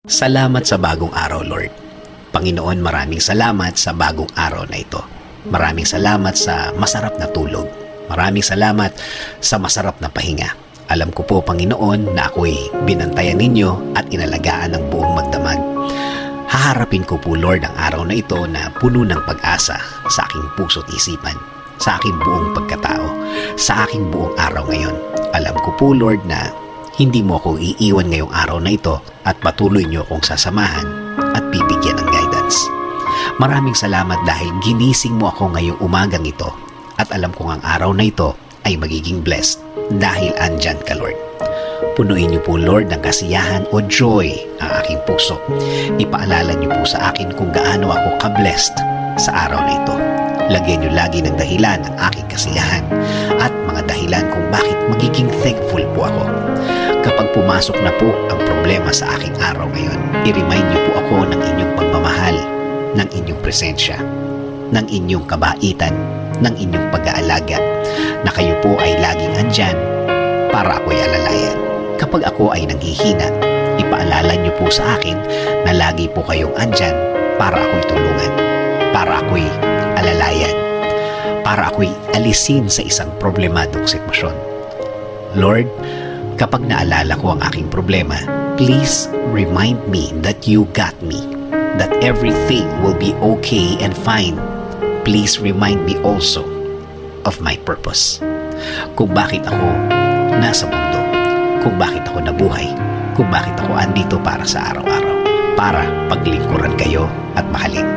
Salamat sa bagong araw, Lord. Panginoon, maraming salamat sa bagong araw na ito. Maraming salamat sa masarap na tulog. Maraming salamat sa masarap na pahinga. Alam ko po, Panginoon, na ako'y binantayan ninyo at inalagaan ng buong magdamag. Haharapin ko po, Lord, ang araw na ito na puno ng pag-asa sa aking puso't isipan, sa aking buong pagkatao, sa aking buong araw ngayon. Alam ko po, Lord, na hindi mo ako iiwan ngayong araw na ito at patuloy niyo akong sasamahan at bibigyan ng guidance. Maraming salamat dahil ginising mo ako ngayong umagang ito at alam kong ang araw na ito ay magiging blessed dahil andyan ka, Lord. Punuin niyo po, Lord, ng kasiyahan o joy ang aking puso. Ipaalala niyo po sa akin kung gaano ako ka-blessed sa araw na ito. Lagyan niyo lagi ng dahilan ang aking kasiyahan at mga dahilan kung bakit magiging thankful po ako. Kapag pumasok na po ang problema sa aking araw ngayon, i-remind niyo po ako ng inyong pagmamahal, ng inyong presensya, ng inyong kabaitan, ng inyong pag-aalaga, na kayo po ay laging andyan para ako'y alalayan. Kapag ako ay nanghihina, ipaalala niyo po sa akin na lagi po kayong andyan para ako'y tulungan, para ako'y alalayan, para ako'y alisin sa isang problemadong sitwasyon. Lord, kapag naalala ko ang aking problema, please remind me that you got me, that everything will be okay and fine. Please remind me also of my purpose. Kung bakit ako nasa mundo, kung bakit ako nabuhay, kung bakit ako andito para sa araw-araw, para paglingkuran kayo at mahalin.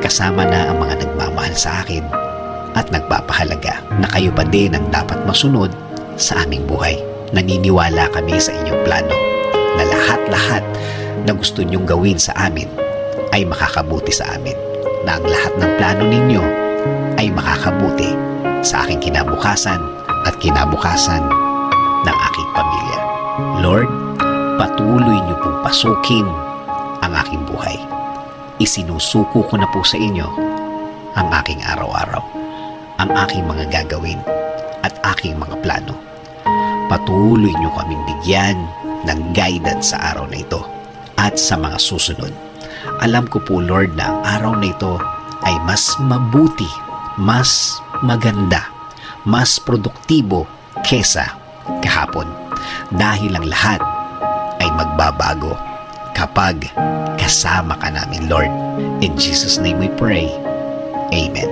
Kasama na ang mga nagmamahal sa akin at nagpapahalaga na kayo pa din ang dapat masunod sa aming buhay. Naniniwala kami sa inyong plano na lahat-lahat na gusto niyong gawin sa amin ay makakabuti sa amin, na ang lahat ng plano ninyo ay makakabuti sa aking kinabukasan at kinabukasan ng aking pamilya. Lord, patuloy niyo pong pasukin ang aking buhay. Isinusuko ko na po sa inyo ang aking araw-araw, ang aking mga gagawin at aking mga plano. Patuloy niyo kaming bigyan ng guidance sa araw na ito at sa mga susunod. Alam ko po, Lord, na ang araw na ito ay mas mabuti, mas maganda, mas produktibo kesa kahapon. Dahil ang lahat ay magbabago kapag kasama ka namin, Lord. In Jesus' name we pray. Amen.